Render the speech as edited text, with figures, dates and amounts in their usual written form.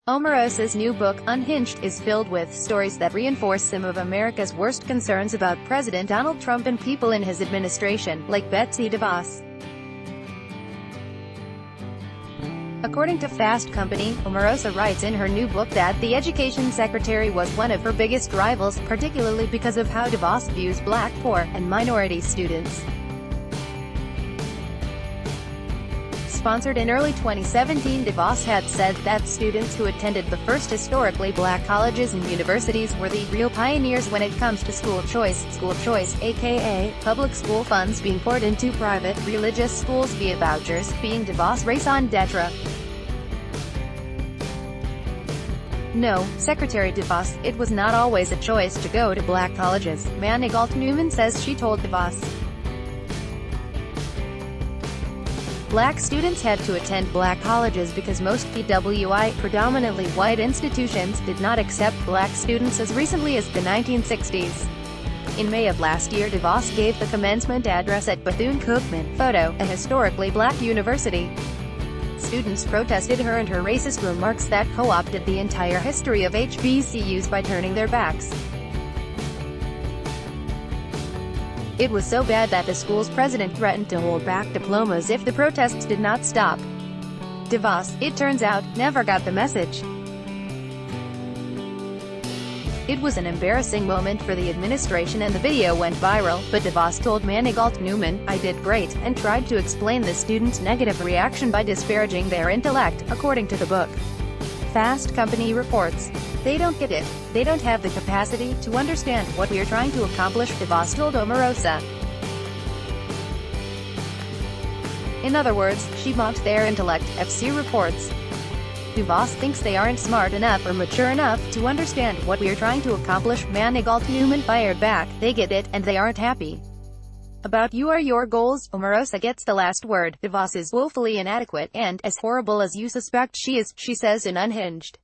Omarosa's new book, Unhinged, is filled with stories that reinforce some of America's worst concerns about President Donald Trump and people in his administration, like Betsy DeVos. According to Fast Company, Omarosa writes in her new book that the education secretary was one of her biggest rivals, particularly because of how DeVos views black, poor, and minority students. Sponsored in early 2017, DeVos had said that students who attended the first historically black colleges and universities were the real pioneers when it comes to school choice, aka public school funds being poured into private, religious schools via vouchers, being DeVos' raison d'etre. No, Secretary DeVos, it was not always a choice to go to black colleges, Manigault Newman says she told DeVos. Black students had to attend black colleges because most PWI, predominantly white institutions, did not accept black students as recently as the 1960s. In May of last year, DeVos gave the commencement address at Bethune-Cookman, Photo, a historically black university. Students protested her and her racist remarks that co-opted the entire history of HBCUs by turning their backs. It was so bad that the school's president threatened to hold back diplomas if the protests did not stop. DeVos, it turns out, never got the message. It was an embarrassing moment for the administration and the video went viral, but DeVos told Manigault Newman, "I did great," and tried to explain the students' negative reaction by disparaging their intellect, according to the book. Fast Company reports. They don't get it. They don't have the capacity to understand what we're trying to accomplish, DeVos told Omarosa. In other words, she mocked their intellect, FC reports. DeVos thinks they aren't smart enough or mature enough to understand what we're trying to accomplish, Manigault Newman fired back. They get it, and they aren't happy about you or your goals. Omarosa gets the last word. DeVos is woefully inadequate and as horrible as you suspect she is, she says in Unhinged.